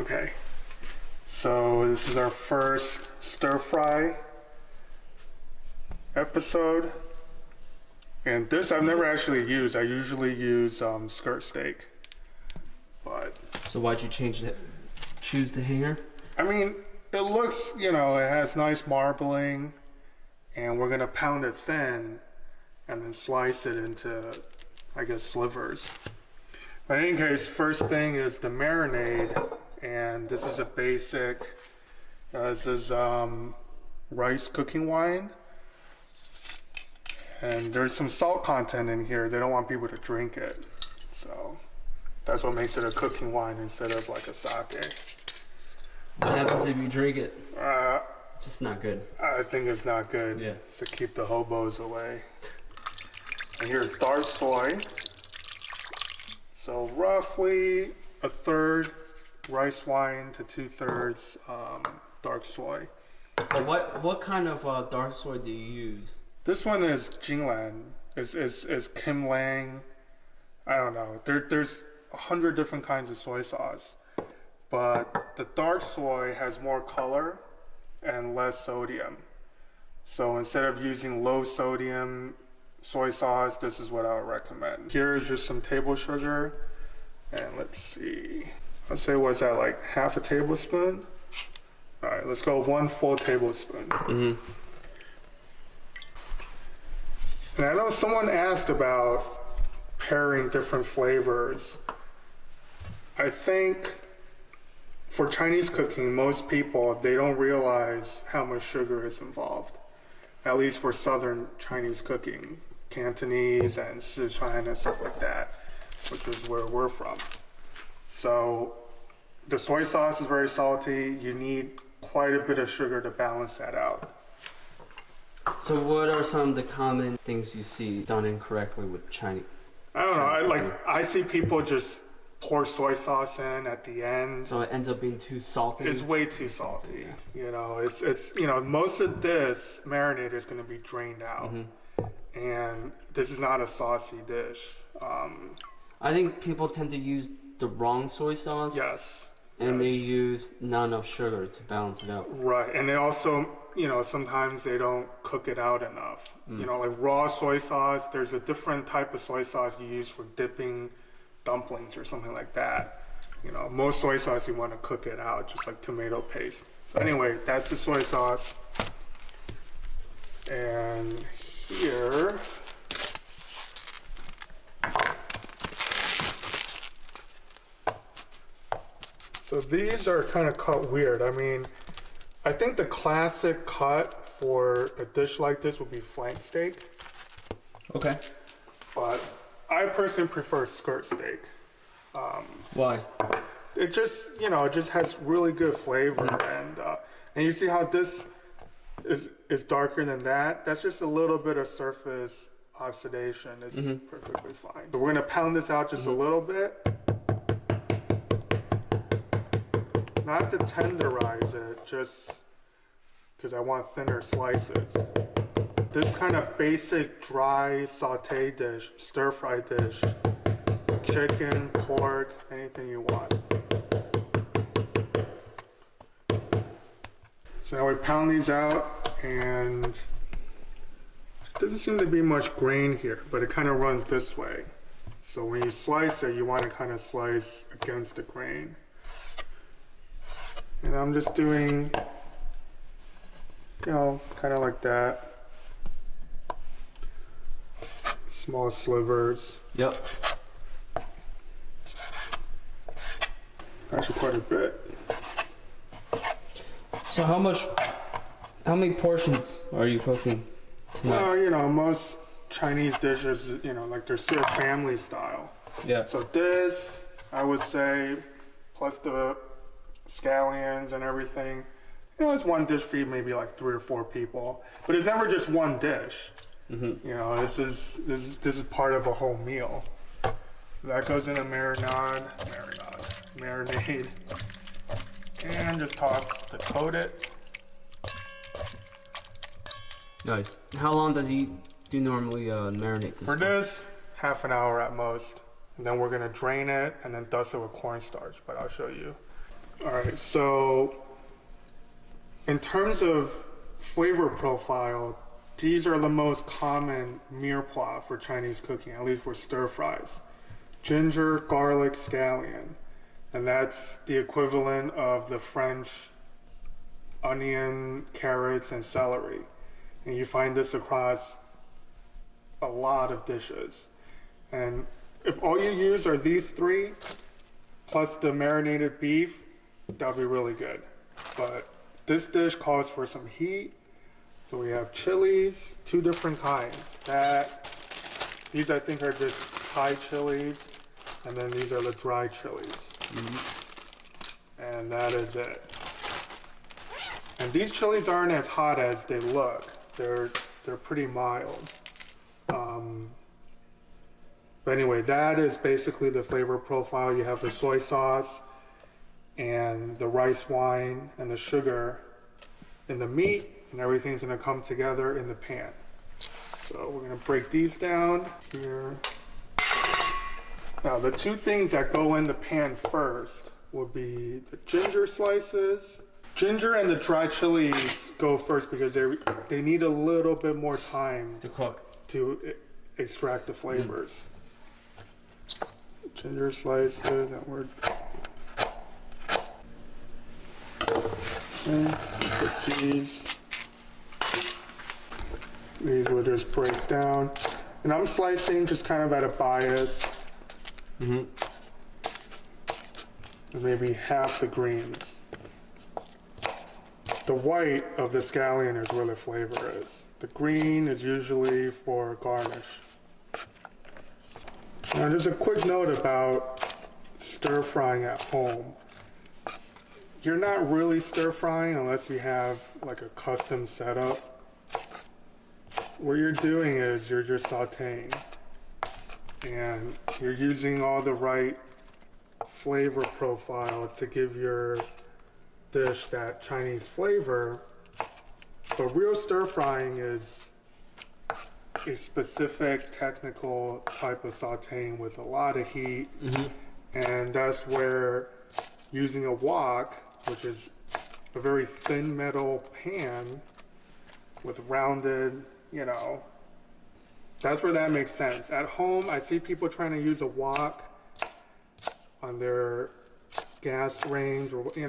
Okay, so this is our first stir fry episode, and this I've never actually used. I usually use skirt steak, but so why'd you choose the hanger? I mean, it looks, it has nice marbling, and we're gonna pound it thin and then slice it into, I guess, slivers. But in any case, first thing is the marinade, and this is a basic, this is rice cooking wine. And there's some salt content in here. They don't want people to drink it. So that's what makes it a cooking wine instead of like a sake. What happens if you drink it? Just not good. I think it's not good. Yeah. To keep the hobos away. And here's dark soy. So roughly a third rice wine to 2/3 dark soy. What kind of dark soy do you use? This one is Jinglan. Is Kim Lang. I don't know. There's 100 different kinds of soy sauce. But the dark soy has more color and less sodium. So instead of using low sodium soy sauce, this is what I would recommend. Here is just some table sugar. And let's see. I'd say, what's that, like half a tablespoon? All right, let's go 1 full tablespoon. And I know someone asked about pairing different flavors. I think for Chinese cooking, most people, they don't realize how much sugar is involved. At least for Southern Chinese cooking, Cantonese and Sichuan and stuff like that, which is where we're from. So the soy sauce is very salty. You need quite a bit of sugar to balance that out. So what are some of the common things you see done incorrectly with Chinese? I don't know. I see people just pour soy sauce in at the end. So it ends up being too salty? It's way too salty. It's most of this marinade is going to be drained out. And this is not a saucy dish. I think people tend to use the wrong soy sauce. Yes. And they use not enough sugar to balance it out. Right. And they also, sometimes they don't cook it out enough. Like raw soy sauce, there's a different type of soy sauce you use for dipping dumplings or something like that. Most soy sauce you want to cook it out, just like tomato paste. So anyway, that's the soy sauce. And here, so these are kind of cut weird. I mean, I think the classic cut for a dish like this would be flank steak. Okay. But I personally prefer skirt steak. Why? It just, it just has really good flavor, and you see how this is darker than that. That's just a little bit of surface oxidation. It's perfectly fine. So we're gonna pound this out just a little bit, not to tenderize it, just because I want thinner slices. This kind of basic dry saute dish, stir fry dish, chicken, pork, anything you want. So now we pound these out, and there doesn't seem to be much grain here, but it kind of runs this way. So when you slice it, you want to kind of slice against the grain. And I'm just doing, kind of like that. Small slivers. Yep. Actually quite a bit. So how many portions are you cooking tonight? Well, most Chinese dishes, like they're served family style. Yeah. So this, I would say, plus the scallions and everything, it's one dish for maybe like 3 or 4 people. But it's never just one dish. This is part of a whole meal. So that goes in a marinade, and just toss to coat it. Nice. How long does he do normally marinate this? For this, half an hour at most. And then we're gonna drain it and then dust it with cornstarch, but I'll show you. All right, so in terms of flavor profile, these are the most common mirepoix for Chinese cooking, at least for stir fries. Ginger, garlic, scallion. And that's the equivalent of the French onion, carrots, and celery. And you find this across a lot of dishes. And if all you use are these three, plus the marinated beef, that'll be really good. But this dish calls for some heat. So we have chilies, two different kinds. These I think are just Thai chilies, and then these are the dry chilies. And that is it. And these chilies aren't as hot as they look. They're pretty mild. But anyway, that is basically the flavor profile. You have the soy sauce and the rice wine and the sugar in the meat, and everything's gonna come together in the pan. So we're gonna break these down here. Now the two things that go in the pan first will be the ginger slices. Ginger and the dry chilies go first because they need a little bit more time to cook, to extract the flavors. Ginger slices, that word. Okay, put these. These will just break down. And I'm slicing just kind of at a bias. Maybe half the greens. The white of the scallion is where the flavor is. The green is usually for garnish. Now just a quick note about stir frying at home. You're not really stir frying unless you have like a custom setup. What you're doing is you're just sauteing, and you're using all the right flavor profile to give your dish that Chinese flavor. But real stir frying is a specific technical type of sauteing with a lot of heat, and that's where using a wok, which is a very thin metal pan with rounded, that's where that makes sense. At home, I see people trying to use a wok on their gas range, or you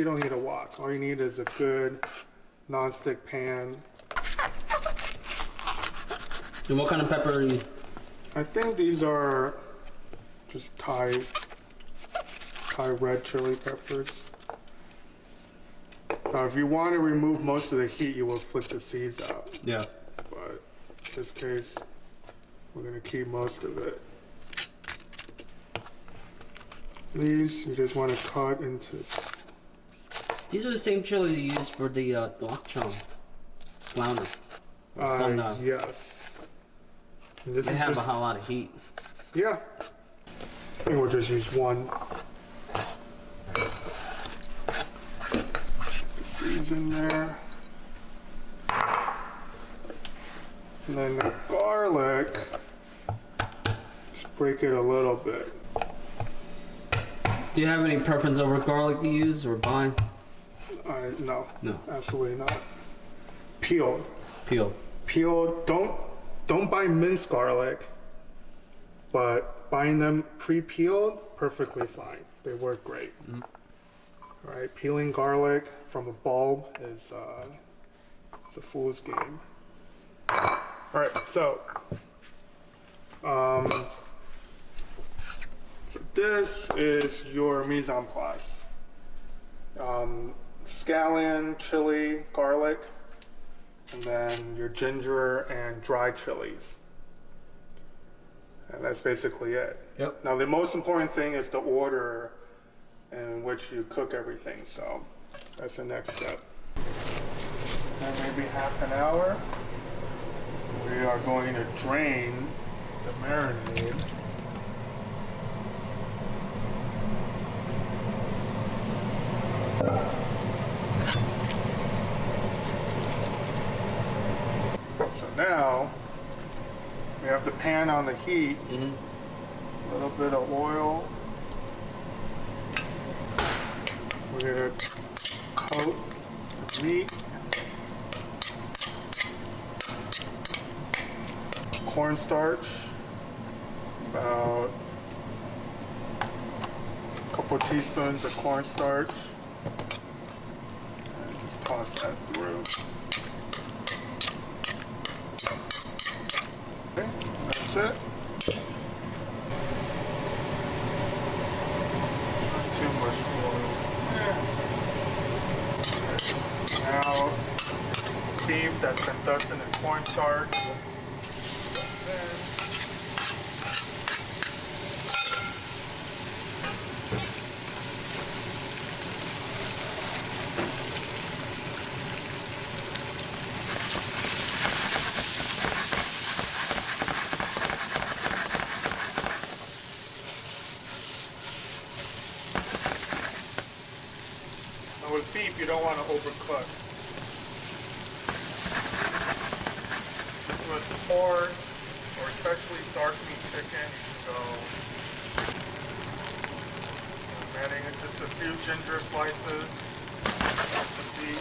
don't need a wok. All you need is a good non-stick pan. And what kind of pepper are you? I think these are just Thai red chili peppers. Now, if you want to remove most of the heat, you will flick the seeds out. Yeah. But in this case, we're going to keep most of it. These, you just want to cut into... These are the same chili you use for the dokchong flounder. Yes. They have a lot of heat. Yeah. I think we'll just use one. The seeds in there. And then the garlic, just break it a little bit. Do you have any preference over garlic you use or buy? No. No. Absolutely not. Peeled. Peeled. Peeled. Don't buy minced garlic, but buying them pre-peeled, perfectly fine. They work great. All right, peeling garlic from a bulb is it's a fool's game. All right, so this is your mise en place. Scallion, chili, garlic, and then your ginger and dry chilies. And that's basically it. Yep. Now the most important thing is the order in which you cook everything, so that's the next step. And maybe half an hour, we are going to drain the marinade. So now, we have the pan on the heat, a little bit of oil. We're gonna coat the meat. Cornstarch, about a couple teaspoons of cornstarch. And just toss that through. Okay, that's it. Not too much oil. Now, beef that's been dusted in cornstarch. Now with beef, you don't want to overcook. With pork, or especially dark meat chicken, you can go adding in just a few ginger slices, some beef.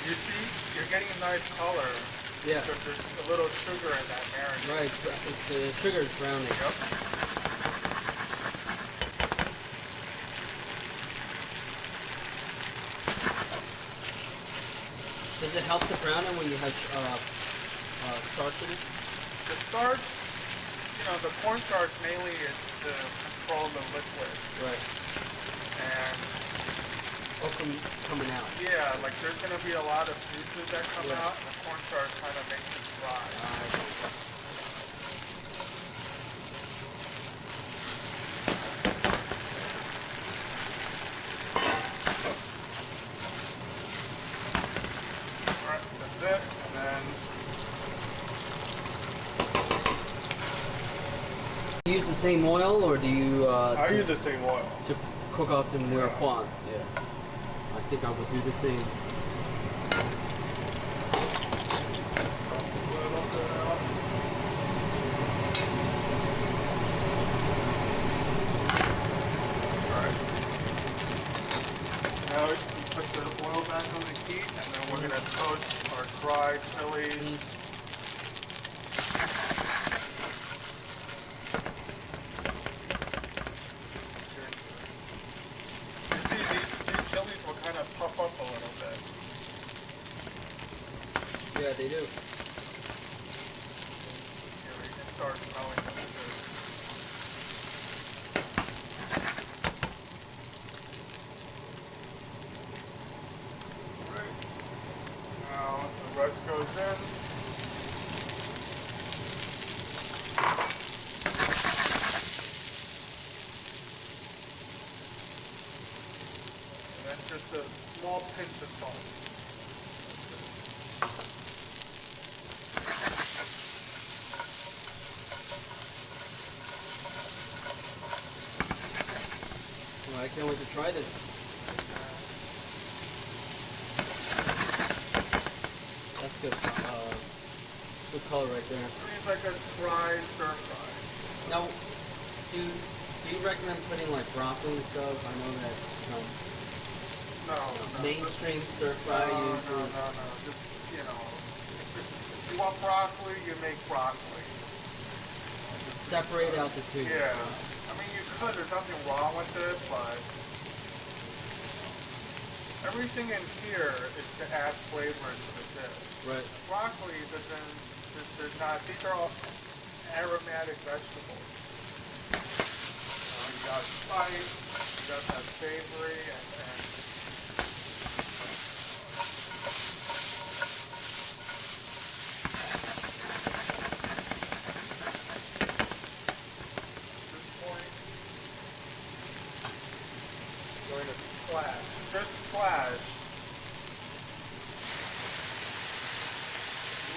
You see, you're getting a nice color. Yeah. Because there's a little sugar in that marinade. Right, the sugar is browning. Yep. Does it help to brown it when you have starch in it? The starch, you know, the cornstarch mainly is to control the liquid. Right. And coming out. yeah, like there's going to be a lot of juices that come out, and the cornstarch kind of makes it dry. Alright, that's it. And then Do you use the same oil, or do you I use the same oil. to cook out the mirepoix? Yeah. I think I would do the same. Alright. Now we put the oil back on the heat, and then we're going to toast our dried chilies. You see, these chilies will kind of puff up a little bit. Yeah, they do. You know, you can start smelling them too. Right. Now the rest goes in. And then just a small pinch of salt. Well, I can't wait to try this. That's good. Good color right there. It's like a dry stir fry. Now, do you recommend putting like broccoli and stuff? I know that some No, mainstream stir fry no. uses Just, you know, if you want broccoli, you make broccoli. separate out the two. Yeah. I mean, you could. There's nothing wrong with it, but everything in here is to add flavor to the dish. Right. Broccoli doesn't. There's not. These are all aromatic vegetables. You got spice. You got that savory and going to splash, just splash,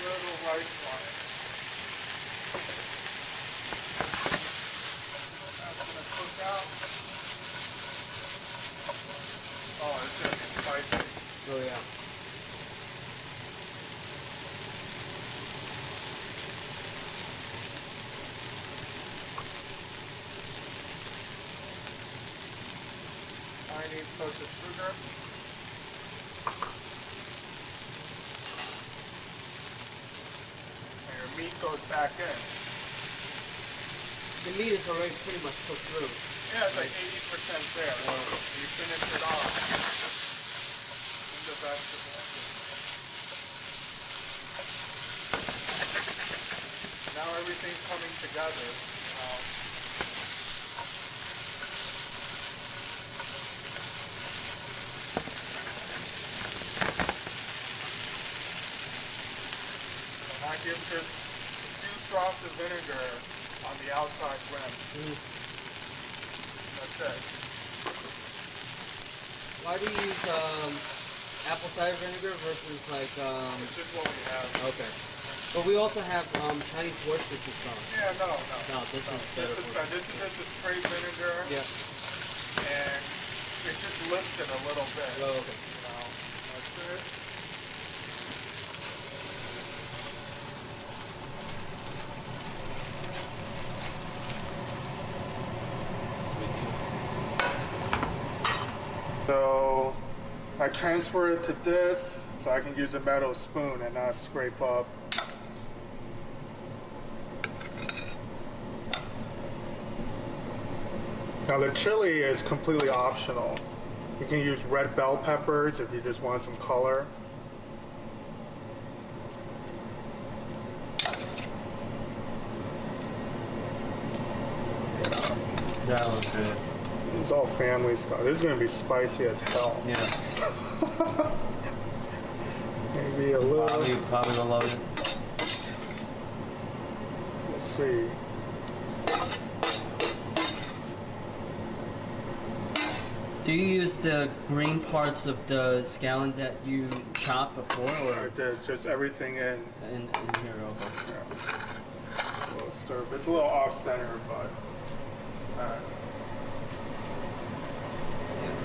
little rice wine. That's going to cook out. Oh, it's going to be spicy. Oh yeah. underneath toasted sugar. And your meat goes back in. The meat is already pretty much cooked through. Yeah, it's like 80% there. So you finish it off. In the vegetable. Now everything's coming together. And that gives just a few drops of vinegar on the outside rim. That's it. Why do you use apple cider vinegar versus like? It's just what we have. Okay. But we also have Chinese Worcestershire sauce. Yeah, no. No, this is better. This is just a straight vinegar. Yeah. And it just lifts it a little bit. Oh, okay. You know, that's it. So I transfer it to this so I can use a metal spoon and not scrape up. Now the chili is completely optional. You can use red bell peppers if you just want some color. That was good. It's all family stuff. This is gonna be spicy as hell. Yeah. Maybe a little. Probably gonna love it. Let's see. Do you use the green parts of the scallion that you chopped before, or I did just everything in. in here? Okay. Yeah. It's a little stir. It's a little off center, but it's not.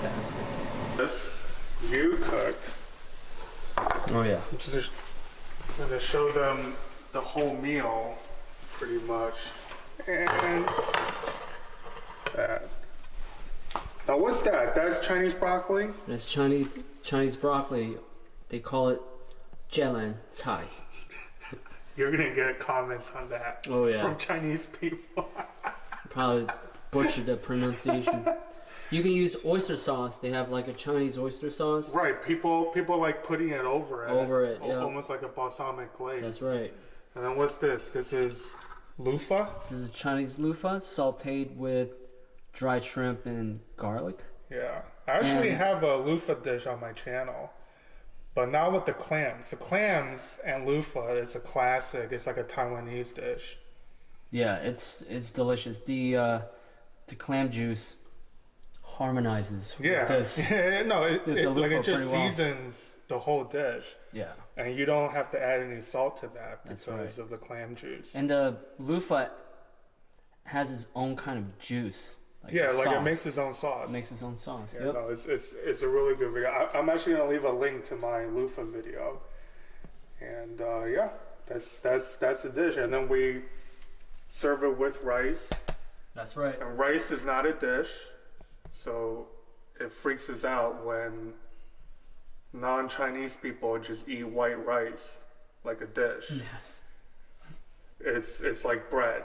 Fantastic. This you cooked. Oh yeah. Just gonna show them the whole meal, pretty much, and that. Now what's that? That's Chinese broccoli? It's Chinese broccoli. They call it jialan cai. You're gonna get comments on that. Oh yeah. From Chinese people. Probably butchered the pronunciation. You can use oyster sauce. They have like a Chinese oyster sauce. Right. People like putting it over it. Over it, yeah. Almost like a balsamic glaze. That's right. And then what's this? This is loofah? This is Chinese loofah, sautéed with dried shrimp and garlic. Yeah. I actually have a loofah dish on my channel. But not with the clams. The clams and loofah is a classic. It's like a Taiwanese dish. Yeah, it's delicious. The clam juice harmonizes with this. Yeah. No, it just pretty well. seasons the whole dish. Yeah. And you don't have to add any salt to that That's because right. of the clam juice. And the loofah has its own kind of juice. Like yeah, like sauce. it makes its own sauce. It makes its own sauce. Yeah, Yep. no, it's a really good video. I'm actually gonna leave a link to my loofah video. And yeah, that's the dish. And then we serve it with rice. That's right. And rice is not a dish, so it freaks us out when non-Chinese people just eat white rice like a dish. Yes. It's like bread.